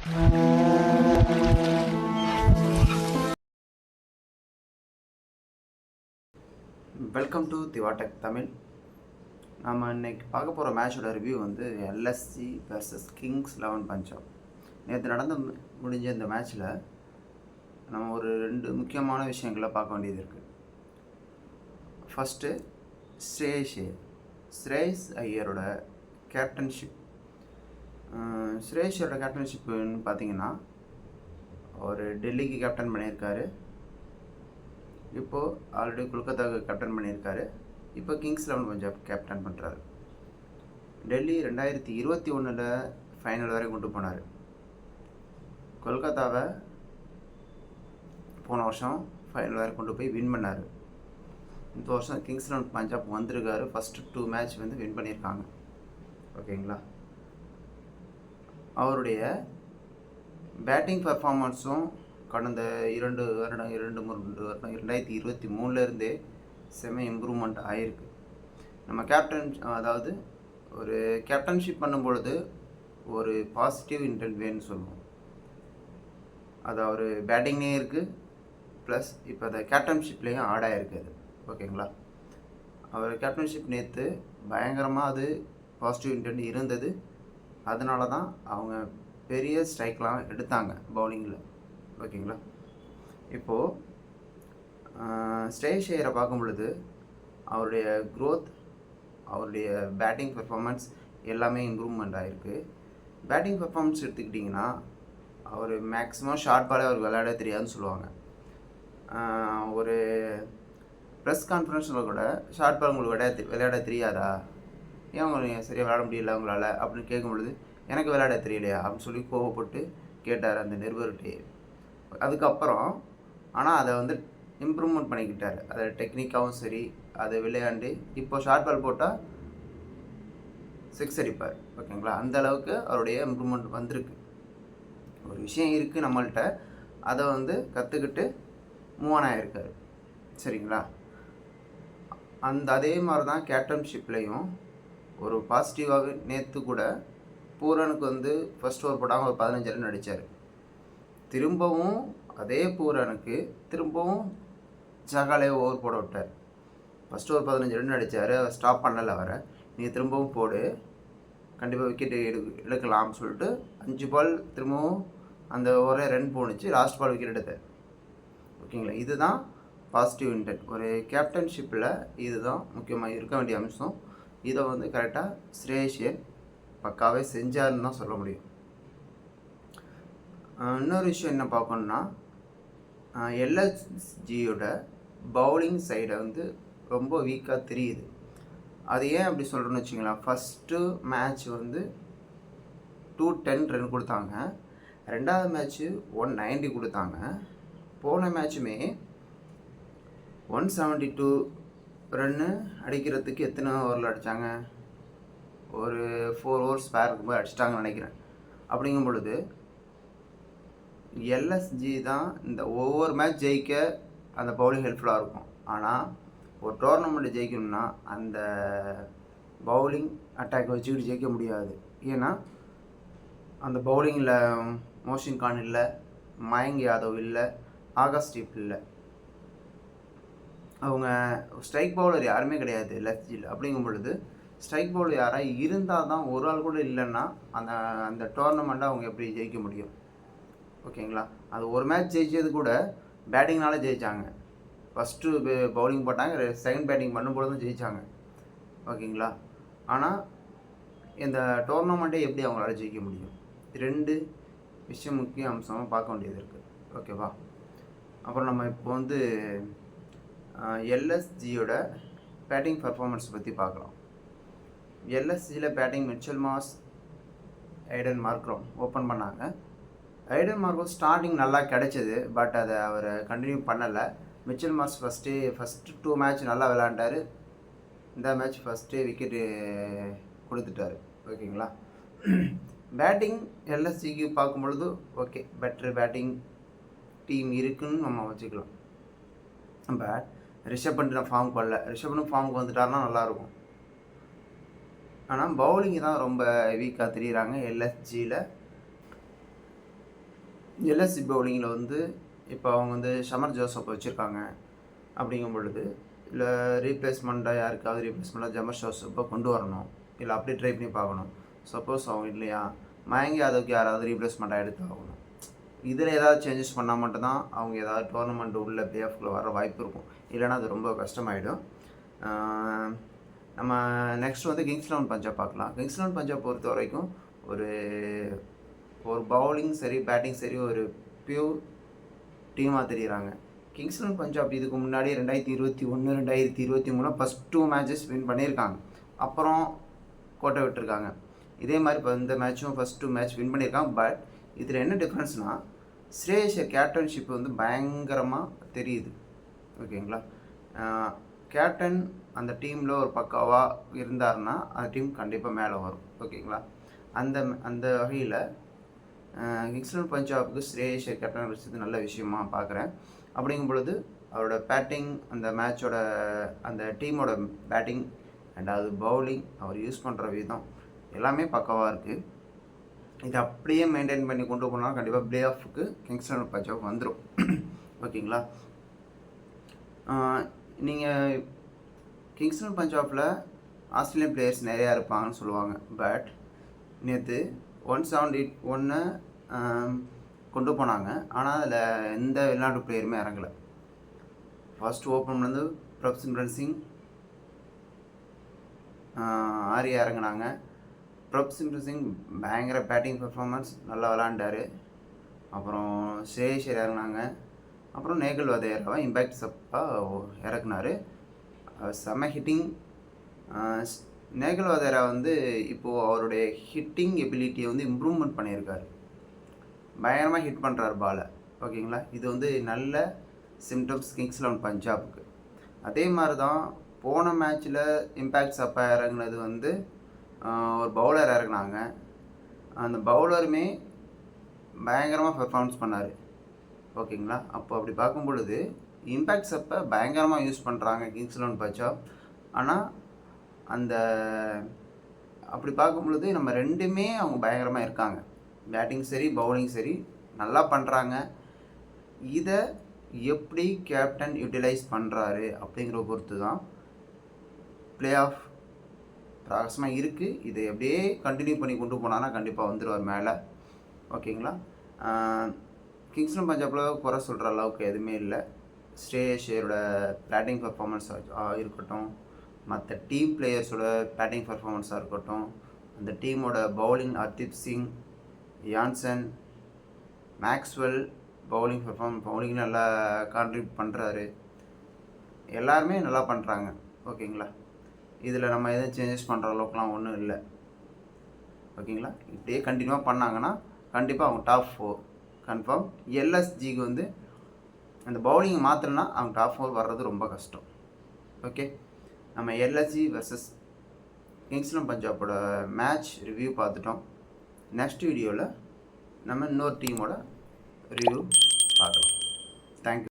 Welcome to திவாடெக் Tamil. நம்ம இன்னைக்கு பார்க்க போகிற மேட்சோட ரிவ்யூ வந்து எல்எஸ்சி vs கிங்ஸ் 11 பஞ்சாப். நேற்று முடிஞ்ச இந்த மேட்ச்சில் நம்ம ஒரு 2 முக்கியமான விஷயங்களை பார்க்க வேண்டியது இருக்குது. ஃபஸ்ட்டு ஸ்ரேயஸ் ஐயரோட கேப்டன்ஷிப். ஸ்ரேயஸோட கேப்டன்ஷிப்புன்னு பார்த்தீங்கன்னா அவர் டெல்லிக்கு கேப்டன் பண்ணியிருக்காரு, இப்போது ஆல்ரெடி கொல்கத்தாவுக்கு கேப்டன் பண்ணியிருக்காரு, இப்போ கிங்ஸ் 11 பஞ்சாப் கேப்டன் பண்ணுறாரு. டெல்லி 2021 ஃபைனல் வரை கொண்டு போனார். கொல்கத்தாவை போன வருஷம் ஃபைனல் வரை கொண்டு போய் வின் பண்ணார். இந்த வருஷம் கிங்ஸ் 11 பஞ்சாப் வந்திருக்காரு. ஃபஸ்ட்டு 2 மேட்ச் வந்து வின் பண்ணியிருக்காங்க. ஓகேங்களா? அவருடைய பேட்டிங் பர்ஃபார்மன்ஸும் கடந்த 2 வருடம் 2023 செம இம்ப்ரூவ்மெண்ட் ஆகிருக்கு. நம்ம அதாவது ஒரு கேப்டன்ஷிப் பண்ணும்பொழுது ஒரு பாசிட்டிவ் இன்டென்ட் வேணும்னு சொல்லுவோம். அது அவர் பேட்டிங்லேயும் இருக்குது, ப்ளஸ் இப்போ அந்த கேப்டன்ஷிப்லேயும் ஆட் ஆகிருக்குது. ஓகேங்களா? அவர் கேப்டன்ஷிப் நேற்று பயங்கரமாக அது பாசிட்டிவ் இன்டென்ட் இருந்தது. அதனால தான் அவங்க பெரிய ஸ்ட்ரைக்லாம் எடுத்தாங்க பவுலிங்கில். ஓகேங்களா? இப்போது ஸ்ரேயஸ் ஐயரை பார்க்கும் பொழுது அவருடைய க்ரோத், அவருடைய பேட்டிங் பெர்ஃபார்மன்ஸ் எல்லாமே இம்ப்ரூவ்மெண்ட் ஆகிருக்கு. பேட்டிங் பெர்ஃபார்மன்ஸ் எடுத்துக்கிட்டிங்கன்னா அவர் மேக்ஸிமம் ஷார்ட் பாலே அவர் விளையாட தெரியாதுன்னு சொல்லுவாங்க. ஒரு ப்ரெஸ் கான்ஃபரன்ஸில் கூட ஷார்ட் பால் உங்களுக்கு விளையாட தெரியாதா, ஏன் உங்களுக்கு சரியாக விளையாட முடியல உங்களால் அப்படின்னு கேட்கும் பொழுது எனக்கு விளையாட தெரியலையா அப்படின்னு சொல்லி கோவப்பட்டு கேட்டார் அந்த நிருபர்கிட்டே. அதுக்கப்புறம் ஆனால் அதை வந்து இம்ப்ரூவ்மெண்ட் பண்ணிக்கிட்டார். அதை டெக்னிக்காகவும் சரி அதை விளையாண்டு இப்போ ஷார்ட் பால் போட்டால் 6 அடிப்பார். ஓகேங்களா? அந்த அளவுக்கு அவருடைய இம்ப்ரூவ்மெண்ட் வந்திருக்கு. ஒரு விஷயம் இருக்குது நம்மள்கிட்ட, அதை வந்து கற்றுக்கிட்டு மூவ் ஆன் ஆகிருக்காரு. சரிங்களா? அதே மாதிரி தான் கேப்டன்ஷிப்லேயும் ஒரு பாசிட்டிவாக நேற்று கூட பூரனுக்கு வந்து ஃபஸ்ட் ஓவர் போடாமல் ஒரு 15 ரன் அடித்தார். திரும்பவும் அதே பூரனுக்கு திரும்பவும் ஜகாலே ஓவர் போட விட்டார். ஃபஸ்ட் ஓவர் 15 ரன் அடித்தார், அவர் ஸ்டாப் பண்ணலை. அவரை நீ திரும்பவும் போடு, கண்டிப்பாக விக்கெட்டு எடுக்கலாம்னு சொல்லிட்டு 5 பால் திரும்பவும் அந்த ஒரே ரன் போணுச்சு. லாஸ்ட் பால் விக்கெட் எடுத்தார். ஓகேங்களா? இதுதான் பாசிட்டிவ் இன்டென்ட். ஒரு கேப்டன்ஷிப்பில் இதுதான் முக்கியமாக இருக்க வேண்டிய அம்சம். இதை வந்து கரெக்டாக ஸ்ரேயஸ் ஐயர் பக்காவே செஞ்சாருன்னு தான் சொல்ல முடியும். இன்னொரு விஷயம் என்ன பார்க்கணுன்னா, எல்எஸ்ஜியோட பவுலிங் சைடை வந்து ரொம்ப வீக்காக தெரியுது. அது ஏன் அப்படி சொல்கிறேன்னு வச்சிங்களேன். ஃபஸ்ட்டு மேட்ச் வந்து 210 ரன் கொடுத்தாங்க, ரெண்டாவது மேட்ச்சு 190 கொடுத்தாங்க, போன மேட்சுமே 172 ரன்னு அடிக்கிறதுக்கு எத்தனை ஓவரில் அடித்தாங்க, ஒரு 4 ஓவர்ஸ் ஸ்பேர் இருக்கும்போது அடிச்சிட்டாங்கன்னு நினைக்கிறேன். அப்படிங்கும் பொழுது எல்எஸ்ஜி தான் இந்த ஒவ்வொரு மேட்ச் ஜெயிக்க அந்த பவுலிங் ஹெல்ப்ஃபுல்லாக இருக்கும். ஆனால் ஒரு டோர்னமெண்ட்டு ஜெயிக்கணும்னா அந்த பவுலிங் அட்டாக் வச்சுக்கிட்டு ஜெயிக்க முடியாது. ஏன்னா அந்த பவுலிங்கில் மோஷின் கான் இல்லை, மயங்க் யாதவ் இல்லை, ஆகாஷ்தீப் இல்லை, அவங்க ஸ்ட்ரைக் பவுலர் யாருமே கிடையாது எல்எஸ்ஜியில். அப்படிங்கும் பொழுது ஸ்ட்ரைக் பவுலர் யாராவது இருந்தால் தான், ஒரு ஆள் கூட இல்லைன்னா அந்த அந்த டோர்னமெண்ட்டை அவங்க எப்படி ஜெயிக்க முடியும்? ஓகேங்களா? அது ஒரு மேட்ச் ஜெயிச்சது கூட பேட்டிங்னால ஜெயித்தாங்க. ஃபஸ்ட்டு பவுலிங் போட்டாங்க, செகண்ட் பேட்டிங் பண்ணும்போது தான் ஜெயித்தாங்க. ஓகேங்களா? ஆனால் இந்த டோர்னமெண்ட்டை எப்படி அவங்களால ஜெயிக்க முடியும்? 2 விஷயம் முக்கிய அம்சமாக பார்க்க வேண்டியது இருக்குது. ஓகேவா? அப்புறம் நம்ம இப்போ வந்து எல்எஸ்ஜியோட பேட்டிங் பர்ஃபார்மன்ஸ் பற்றி பார்க்கலாம். எல்எஸ்ஜியில் batting Mitchell Marsh, Aiden Markram open பண்ணாங்க. ஐடன் மார்க்ரம் ஸ்டார்டிங் நல்லா கிடைச்சது, பட் அதை அவர் கண்டினியூ பண்ணலை. மிச்சல் மார்ஷ் ஃபஸ்ட்டு 2 மேட்ச் நல்லா விளையாண்டார். இந்த மேட்ச் ஃபஸ்ட்டே விக்கெட்டு கொடுத்துட்டார். ஓகேங்களா? பேட்டிங் எல்எஸ்ஜிக்கு பார்க்கும் பொழுது ஓகே, பெட்ரு பேட்டிங் டீம் இருக்குன்னு நம்ம வச்சுக்கலாம். பட் ரிஷப் பண்ட் ஃபார்முக்கு வரல. ரிஷப் பண்ட் ஃபார்முக்கு வந்துட்டாருன்னா நல்லாயிருக்கும். ஆனால் பவுலிங் தான் ரொம்ப வீக்காக தெரியுறாங்க எல்எஸ்ஜியில். எல்எஸ்சி பவுலிங்கில் வந்து இப்போ அவங்க வந்து ஷமர் ஜோசப் வச்சுருக்காங்க அப்படிங்கும் பொழுது, இல்லை ரீப்ளேஸ்மெண்ட்டாக யாருக்காவது ரீப்ளேஸ்மெண்ட்டாக ஷமர் ஜோசப்பை கொண்டு வரணும், இல்லை அப்படி ட்ரை பண்ணி பார்க்கணும். சப்போஸ் அவங்க இல்லையா, மயங்கி யாதவுக்கு யாராவது ரீப்ளேஸ்மெண்ட்டாக எடுத்து ஆகணும். இதில் ஏதாவது சேஞ்சஸ் பண்ணால் மட்டும்தான் அவங்க ஏதாவது டோர்னமெண்ட் உள்ள பிளே ஆஃப்ல வர வாய்ப்பு இருக்கும். இல்லைனா அது ரொம்ப கஷ்டமாயிடும். நம்ம நெக்ஸ்ட் வந்து கிங்ஸ் லெவன் பஞ்சாப் பார்க்கலாம். கிங்ஸ் லெவன் பஞ்சாப் பொறுத்த வரைக்கும் ஒரு பவுலிங் சரி, பேட்டிங் சரி, ஒரு பியூர் டீமாக தெரியுறாங்க. கிங்ஸ் லெவன் பஞ்சாப் இதுக்கு முன்னாடி 2021, 2023 ஃபஸ்ட் 2 மேட்சஸ் வின் பண்ணியிருக்காங்க. அப்புறம் கோட்டை விட்டுருக்காங்க. இதே மாதிரி இப்போ இந்த மேட்சும் ஃபஸ்ட் 2 மேட்ச் வின் பண்ணியிருக்காங்க. பட் இதில் என்ன டிஃப்ரென்ஸ்னால், ஸ்ரேயஸர் கேப்டன்ஷிப் வந்து பயங்கரமாக தெரியுது. ஓகேங்களா, கேப்டன் அந்த டீமில் ஒரு பக்காவாக இருந்தாருன்னா அந்த டீம் கண்டிப்பாக மேலே வரும். ஓகேங்களா, அந்த வகையில் கிங்ஸ் லெவன் பஞ்சாபுக்கு ஸ்ரேயஸர் கேப்டன் வச்சது நல்ல விஷயமா பார்க்குறேன். அப்படிங்கும் பொழுது அவரோட பேட்டிங், அந்த மேட்சோட அந்த டீமோட பேட்டிங், ரெண்டாவது பவுலிங், அவர் யூஸ் பண்ணுற விதம் எல்லாமே பக்காவாக இருக்குது. இதை அப்படியே மெயின்டைன் பண்ணி கொண்டு போனால் கண்டிப்பாக பிளே ஆஃபுக்கு கிங்ஸ் லெவன் பஞ்சாப் வந்துடும். ஓகேங்களா, நீங்கள் கிங்ஸ் லெவன் பஞ்சாபில் ஆஸ்திரேலியன் பிளேயர்ஸ் நிறையா இருப்பாங்கன்னு சொல்லுவாங்க. பட் நேற்று 171 கொண்டு போனாங்க. ஆனால் அதில் எந்த வெளிநாட்டு பிளேயருமே இறங்கலை. ஃபர்ஸ்ட் ஓப்பன்லேருந்து பிரப்சிம்ரன் சிங், ஆரியா இறங்கினாங்க. பிரப்சிம்ரன் சிங் பயங்கர பேட்டிங் பெர்ஃபார்மன்ஸ், நல்லா விளாண்டார். அப்புறம் ஸ்ரேயஸர் இறங்கினாங்க. அப்புறம் நேகல் வதேராவை இம்பேக்ட் சப்பாக இறக்குனார். செம்ம ஹிட்டிங். நேகல் வதேரா வந்து இப்போது அவருடைய ஹிட்டிங் எபிலிட்டியை வந்து இம்ப்ரூவ்மெண்ட் பண்ணியிருக்காரு. பயங்கரமாக ஹிட் பண்ணுறாரு பாலை. ஓகேங்களா, இது வந்து நல்ல சிம்டம்ஸ் கிங்ஸ் லெவன் பஞ்சாபுக்கு. அதே மாதிரி தான் போன மேட்ச்சில் இம்பேக்ட் சப்பா இறங்குனது வந்து ஒரு பவுலர் இறங்குனாங்க. அந்த பவுலருமே பயங்கரமாக பெர்ஃபார்மன்ஸ் பண்ணார். ஓகேங்களா, அப்போ அப்படி பார்க்கும் பொழுது இம்பேக்ட் சப்பை பயங்கரமாக யூஸ் பண்ணுறாங்க கிங்ஸ் லெவன் பஞ்சாப். ஆனால் அந்த அப்படி பார்க்கும் பொழுது நம்ம ரெண்டுமே அவங்க பயங்கரமாக இருக்காங்க. பேட்டிங் சரி, பவுலிங் சரி நல்லா பண்ணுறாங்க. இதை எப்படி கேப்டன் யூட்டிலைஸ் பண்ணுறாரு அப்படிங்கிற பொறுத்து தான் பிளே ஆஃப் பிரகாசமாக இருக்குது. இதை எப்படியே கண்டினியூ பண்ணி கொண்டு போனான்னா கண்டிப்பாக வந்துடுவார் மேலே. ஓகேங்களா, கிங்ஸ் லெவன் பஞ்சாபில் குறை சொல்கிற அளவுக்கு எதுவுமே இல்லை. ஸ்ரேயஸரோட பேட்டிங் பர்ஃபார்மன்ஸ் இருக்கட்டும், மற்ற டீம் பிளேயர்ஸோட பேட்டிங் பர்ஃபார்மன்ஸாக இருக்கட்டும், அந்த டீமோட bowling Hardeep Singh, Jansen, Maxwell bowling நல்லா கான்ட்ரிபியூட் பண்ணுறாரு. எல்லாருமே நல்லா பண்ணுறாங்க. ஓகேங்களா, இதில் நம்ம எதுவும் சேஞ்சஸ் பண்ணுற அளவுக்குலாம் ஒன்றும் இல்லை. ஓகேங்களா, இப்படியே கண்டினியூவாக பண்ணாங்கன்னா கண்டிப்பாக அவங்க டாப் 4 கன்ஃபார்ம். எல்எஸ்ஜிக்கு வந்து அந்த பவுலிங்கை மாற்றலைன்னா அவங்க டாப் 4 வர்றது ரொம்ப கஷ்டம். ஓகே, நம்ம எல்எஸ்ஜி வர்சஸ் கிங்ஸ் லெவன் பஞ்சாபோட மேட்ச் ரிவ்யூ பார்த்துட்டோம். நெக்ஸ்ட் வீடியோவில் நம்ம இன்னொரு டீமோட ரிவ்யூ பார்க்கலாம். தேங்க்யூ.